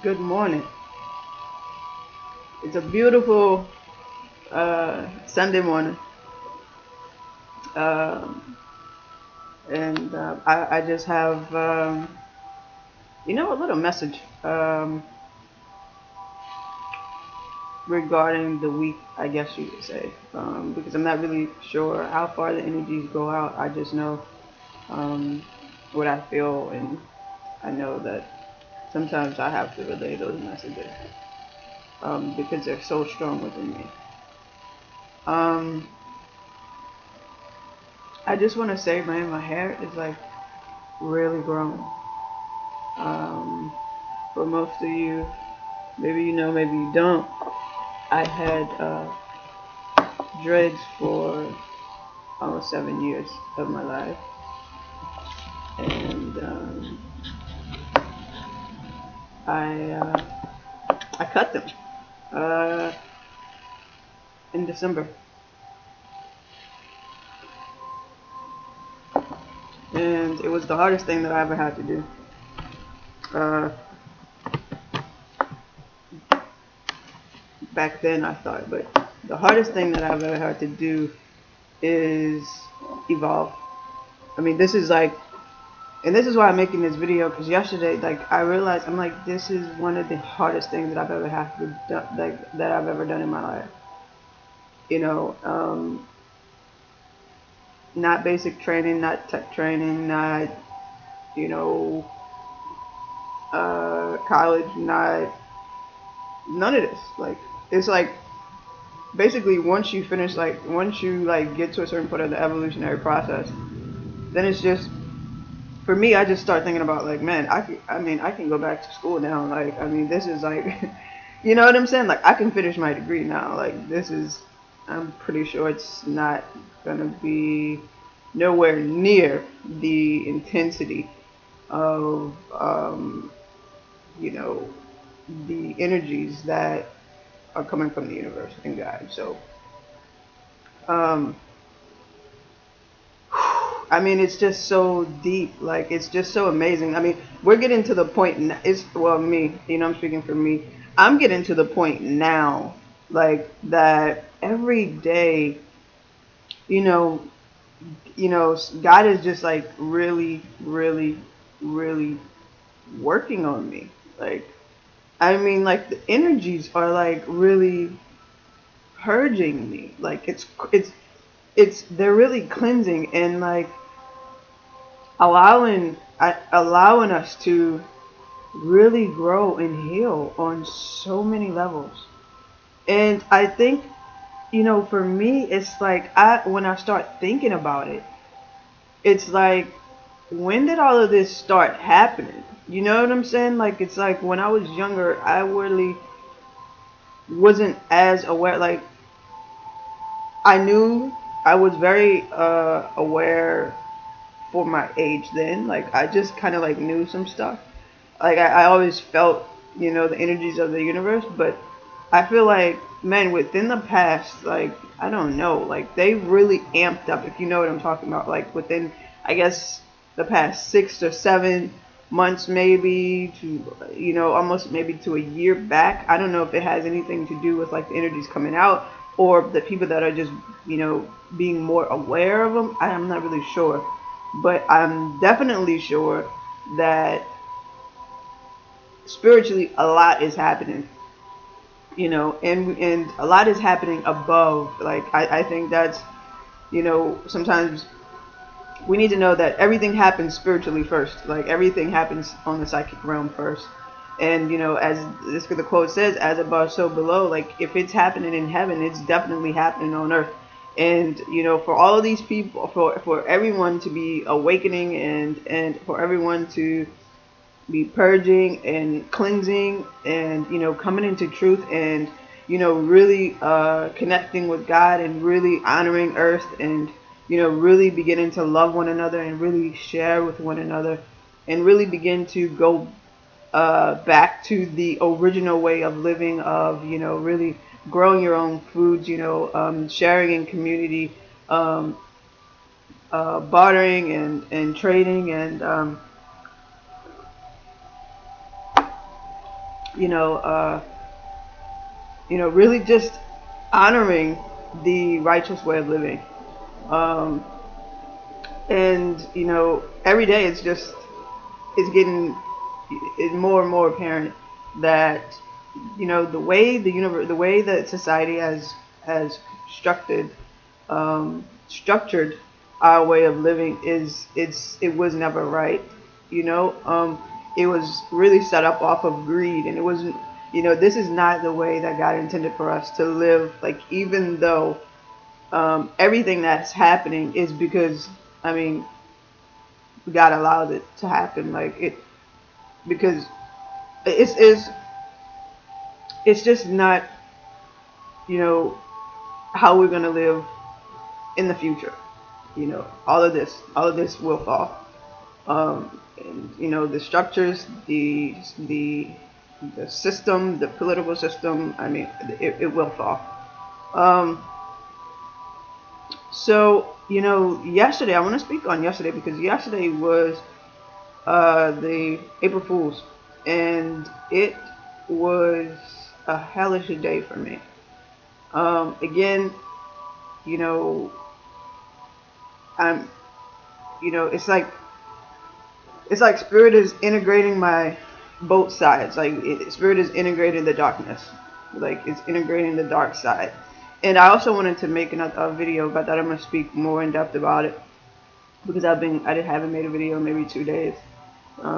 Good morning. It's a beautiful Sunday morning, um, and I just have a little message regarding the week, I guess you could say, because I'm not really sure how far the energies go out. I just know um, what I feel, and I know that sometimes I have to relay those messages because they're so strong within me. Um, I just want to say, man, my hair is like really grown. Um, for most of you, maybe you know, maybe you don't. I had dreads for almost 7 years of my life, and I I cut them uh, in December, and it was the hardest thing that I ever had to do. Uh, Back then, I thought, but the hardest thing that I've ever had to do is evolve. I mean, this is like, and this is why I'm making this video, because yesterday, like, I realized, I'm like, this is one of the hardest things that I've ever had to do, like, that I've ever done in my life. You know, not basic training, not tech training, not, you know, college, not none of this. Like, it's like basically once you like get to a certain point of the evolutionary process, then it's just for me. I just start thinking about like, man, I mean, I can go back to school now. Like, I mean, this is like, you know what I'm saying? Like, I can finish my degree now. Like, this is, I'm pretty sure it's not gonna be nowhere near the intensity of, you know, the energies that are coming from the universe and God. So, um, I mean, it's just so deep. Like, it's just so amazing. I mean, we're getting to the point. It's well, me. You know, I'm speaking for me. I'm getting to the point now, like that every day. You know, God is just like really, really, really working on me. Like, I mean, like the energies are like really purging me. Like, it's they're really cleansing and like allowing us to really grow and heal on so many levels. And I think, for me, it's like when I start thinking about it, it's like, when did all of this start happening? You know what I'm saying? Like, it's like when I was younger, I really wasn't as aware. Like, I knew I was very aware for my age then. Like, I just kind of like knew some stuff. Like, I always felt, the energies of the universe, but I feel like, man, within the past, like, I don't know, like, they really amped up, if you know what I'm talking about, like, within, I guess, the past 6 or 7 months, maybe, to, almost maybe to a year back. I don't know if it has anything to do with, like, the energies coming out, or the people that are just, being more aware of them. I'm not really sure. But I'm definitely sure that spiritually a lot is happening, and a lot is happening above. Like, I think that's, sometimes we need to know that everything happens spiritually first. Like, everything happens on the psychic realm first. And, as the quote says, as above so below. Like, if it's happening in heaven, it's definitely happening on earth. And, for all of these people, for everyone to be awakening, and for everyone to be purging and cleansing, and coming into truth, and really connecting with God, and really honoring earth, and really beginning to love one another, and really share with one another, and really begin to go back to the original way of living, of really growing your own foods, sharing in community, um, bartering and trading, and you know, really just honoring the righteous way of living. Um, and every day it's getting it's more and more apparent that the way the universe, the way that society has structured structured our way of living it was never right. It was really set up off of greed, and it wasn't. This is not the way that God intended for us to live. Like, even though everything that's happening is because, I mean, God allowed it to happen. Like, it because it's it's just not you know how we're gonna live in the future. All of this will fall. And the structures, the system, the political system. I mean, it will fall. Um, so yesterday, I want to speak on yesterday because yesterday was the April Fools, and it was a hellish day for me. Again, you know, I'm, it's like spirit is integrating my both sides. Like, spirit is integrating the darkness, like it's integrating the dark side. And I also wanted to make another video, but that I'm gonna speak more in depth about it because I haven't made a video in maybe 2 days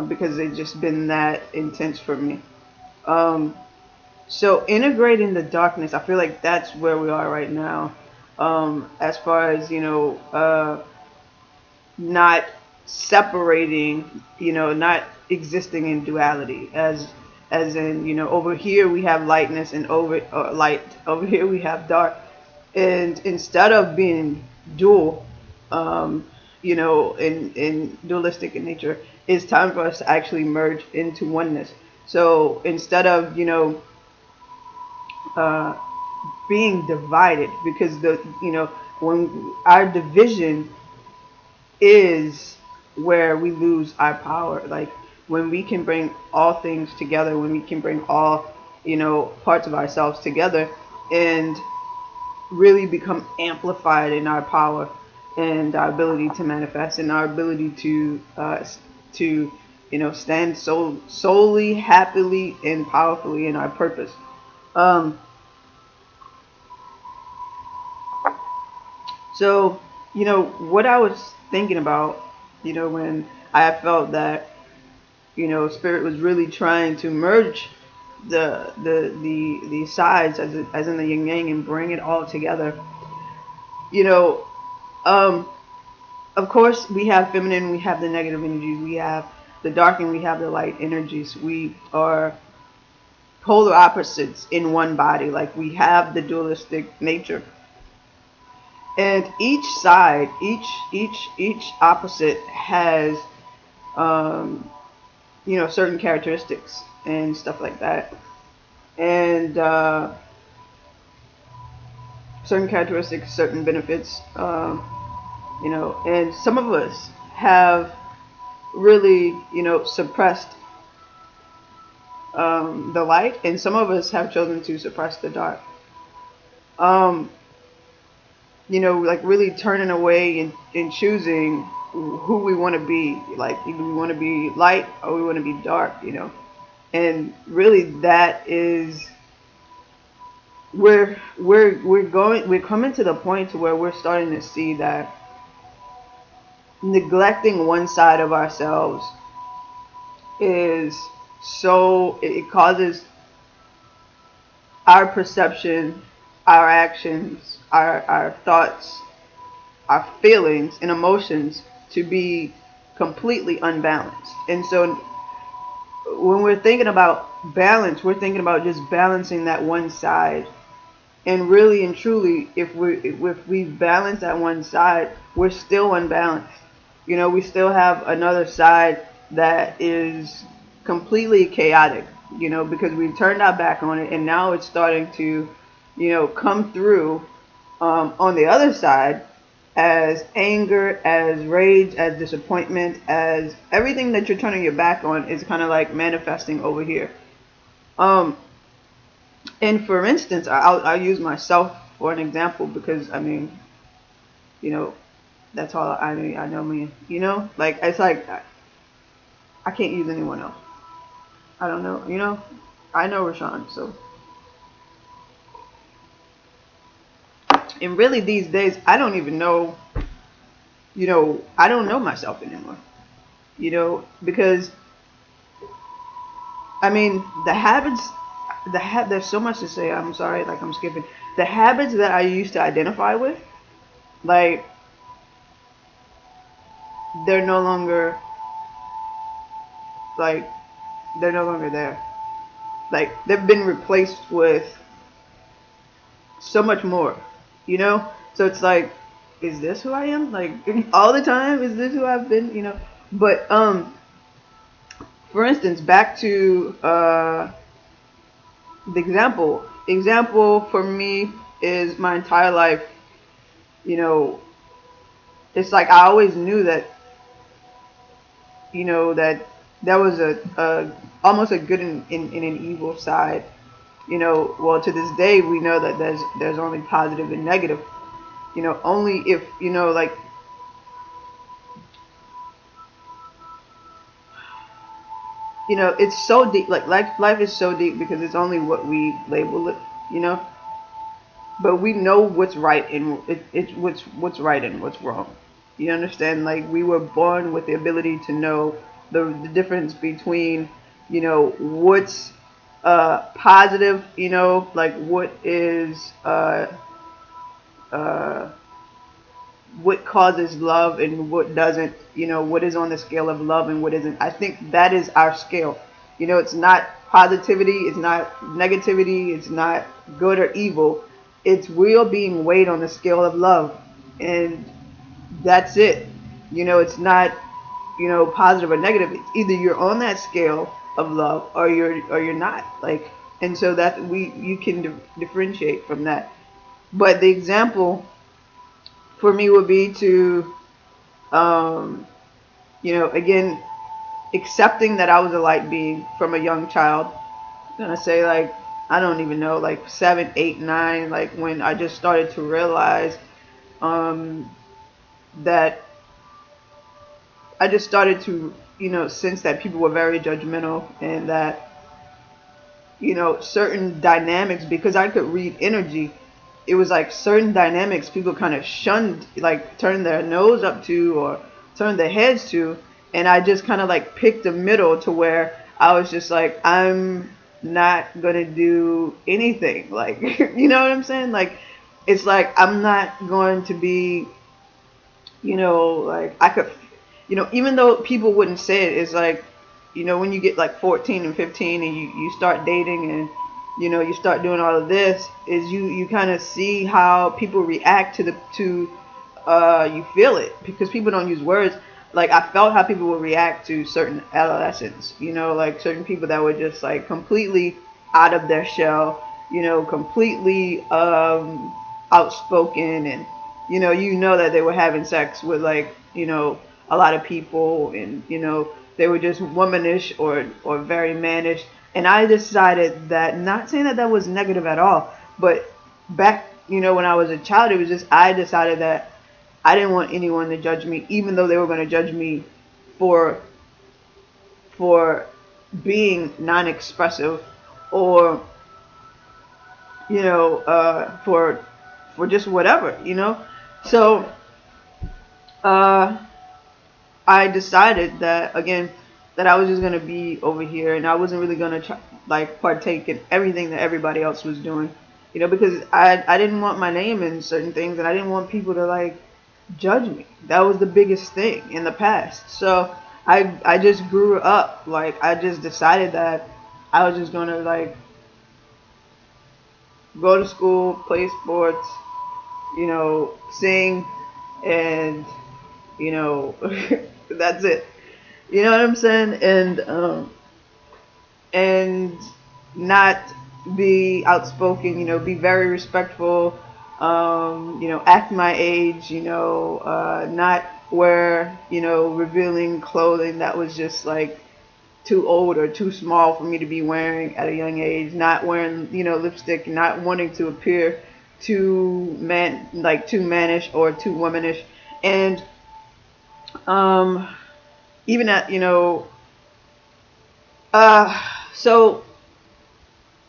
because it's just been that intense for me. Um, so integrating the darkness, I feel like that's where we are right now. As far as not separating, not existing in duality, as in, over here we have lightness, and light over here we have dark. And instead of being dual, in dualistic in nature, it's time for us to actually merge into oneness. So instead of uh, being divided, because when our division is where we lose our power. Like, when we can bring all things together, when we can bring all parts of ourselves together, and really become amplified in our power and our ability to manifest, and our ability to stand solely, happily, and powerfully in our purpose. um So, what I was thinking about, when I felt that, Spirit was really trying to merge the sides, as in the yin yang, and bring it all together. You know, um, of course, we have feminine, we have the negative energies, we have the dark, and we have the light energies. We are polar opposites in one body. Like, we have the dualistic nature. And each side, each opposite has, um, certain characteristics and stuff like that, and certain characteristics, certain benefits, and some of us have really, suppressed the light, and some of us have chosen to suppress the dark. Um, like, really turning away and choosing who we want to be. Like, either we want to be light or we want to be dark, And really, that is where we're coming to the point to where we're starting to see that neglecting one side of ourselves is so, it causes our perception, our actions, our thoughts, our feelings and emotions to be completely unbalanced. And so when we're thinking about balance, we're thinking about just balancing that one side. And really and truly, if we balance that one side, we're still unbalanced. We still have another side that is completely chaotic, because we've turned our back on it, and now it's starting to, come through on the other side as anger, as rage, as disappointment, as everything that you're turning your back on is kind of like manifesting over here. Um, and for instance, I'll use myself for an example because I mean, you know, that's all I mean. I know me. You know, like it's like I can't use anyone else. I don't know. You know, I know Rashawn. So, and really these days, I don't even know. You know, I don't know myself anymore. You know, because I mean, the habits, there's so much to say. I'm sorry, like I'm skipping. The habits that I used to identify with, like they're no longer like they're no longer there. Like they've been replaced with so much more, you know? So it's like, is this who I am? Like all the time, is this who I've been, you know? But for instance, back to the example for me is my entire life, you know, it's like I always knew that, you know, that there was a almost a good in an evil side. You know, well to this day we know that there's only positive and negative. You know, only if, you know, like, you know, it's so deep, like life is so deep because it's only what we label it, you know. But we know what's right and it's what's right and what's wrong. You understand? Like we were born with the ability to know the difference between, you know, what's positive, you know, like what is uh what causes love and what doesn't, you know, what is on the scale of love and what isn't. I think that is our scale. You know, it's not positivity, it's not negativity, it's not good or evil. It's real being weighed on the scale of love. And that's it. You know, it's not, you know, positive or negative. It's either you're on that scale of love or you're not. Like, and so that you can differentiate from that. But the example for me would be to, um, you know, again, accepting that I was a light being from a young child. I'm gonna say like I don't even know, like 7, 8, 9, like when I just started to realize um, that I just started to, you know, sense that people were very judgmental and that, you know, certain dynamics, because I could read energy, it was like certain dynamics people kind of shunned, like turned their nose up to or turned their heads to. And I just kind of like picked a middle to where I was just like, I'm not going to do anything. Like, you know what I'm saying? Like, it's like, I'm not going to be, you know, like I could, you know, even though people wouldn't say it, it's like, you know, when you get like 14 and 15 and you start dating and, you know, you start doing all of this, is you kind of see how people react you feel it because people don't use words. Like I felt how people would react to certain adolescents, you know, like certain people that were just like completely out of their shell, you know, completely outspoken and, you know that they were having sex with like, you know, a lot of people and, you know, they were just womanish or very mannish. And I decided that, not saying that that was negative at all, but back, you know, when I was a child, it was just, I decided that I didn't want anyone to judge me, even though they were going to judge me for for being non-expressive or, you know, for just whatever, you know. So uh, I decided that again that I was just gonna be over here and I wasn't really gonna try, like partake in everything that everybody else was doing, you know, because I didn't want my name in certain things and I didn't want people to like judge me. That was the biggest thing in the past. So I just grew up like I just decided that I was just gonna like go to school, play sports, you know, sing, and you know, that's it. You know what I'm saying? And not be outspoken. You know, be very respectful. You know, act my age. You know, not wear, you know, revealing clothing that was just like too old or too small for me to be wearing at a young age, not wearing, lipstick, not wanting to appear too mannish or too womanish. And even at, so,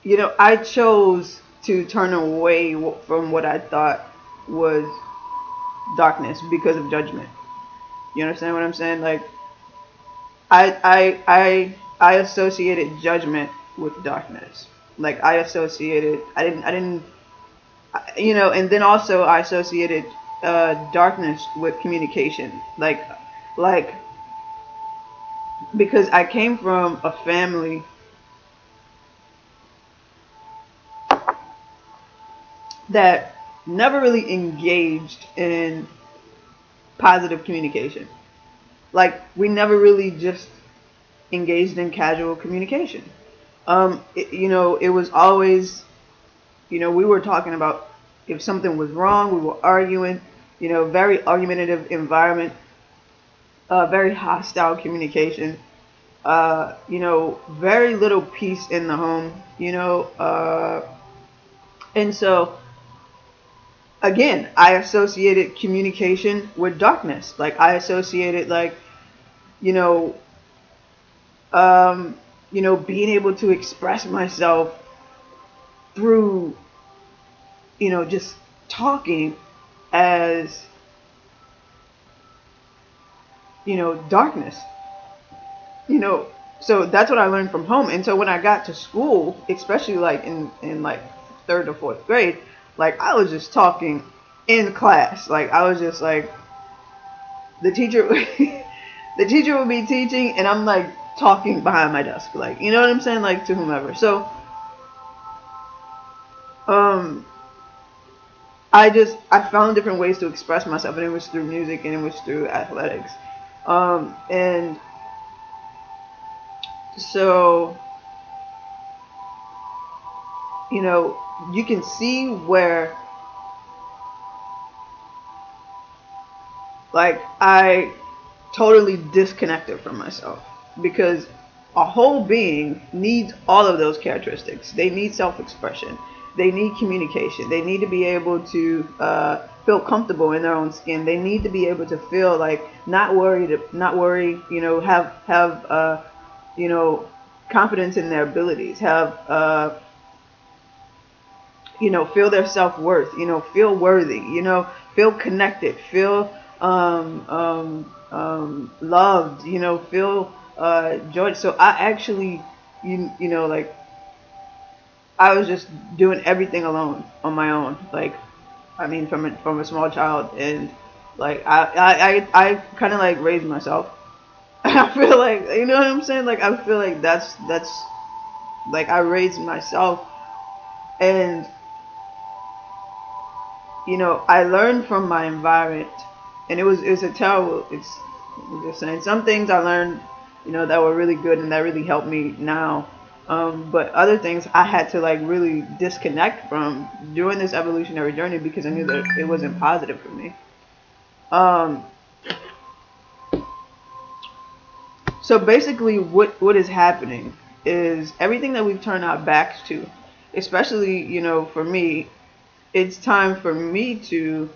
I chose to turn away from what I thought was darkness because of judgment. You understand what I'm saying? Like, I associated judgment with darkness. Like, I didn't, and then also I associated darkness with communication. Like, because I came from a family that never really engaged in positive communication. Like, we never really just engaged in casual communication. It was always, we were talking about if something was wrong, we were arguing, very argumentative environment, very hostile communication, very little peace in the home, and so, again, I associated communication with darkness. Like, I associated, like, you know, being able to express myself through, just talking as, darkness. So that's what I learned from home. And so when I got to school, especially like in like third or fourth grade, like, I was just talking in class. Like, I was just like, the teacher the teacher would be teaching and I'm like talking behind my desk, like, you know what I'm saying, like, to whomever. So I found different ways to express myself, and it was through music and it was through athletics. And so, you can see where, like, I totally disconnected from myself, because a whole being needs all of those characteristics. They need self-expression. They need communication. They need to be able to feel comfortable in their own skin. They need to be able to feel like not worry, have confidence in their abilities, have feel their self-worth, feel worthy, feel connected, feel loved, feel joy. So I actually, like, I was just doing everything alone on my own. Like, I mean, from a small child, and like I kind of like raised myself. I feel like, you know what I'm saying? Like, I feel like that's like, I raised myself, and I learned from my environment, and it's a terrible. I'm just saying, some things I learned, that were really good and that really helped me now. But other things I had to, like, really disconnect from during this evolutionary journey, because I knew that it wasn't positive for me. So basically, what is happening is everything that we've turned our backs to, especially, for me, it's time for me to,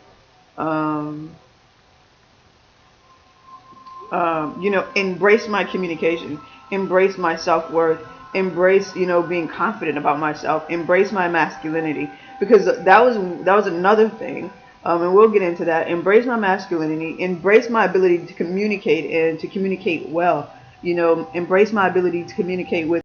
embrace my communication, embrace my self-worth, embrace, being confident about myself, embrace my masculinity, because that was another thing, and we'll get into that. Embrace my masculinity, embrace my ability to communicate, and to communicate well, embrace my ability to communicate with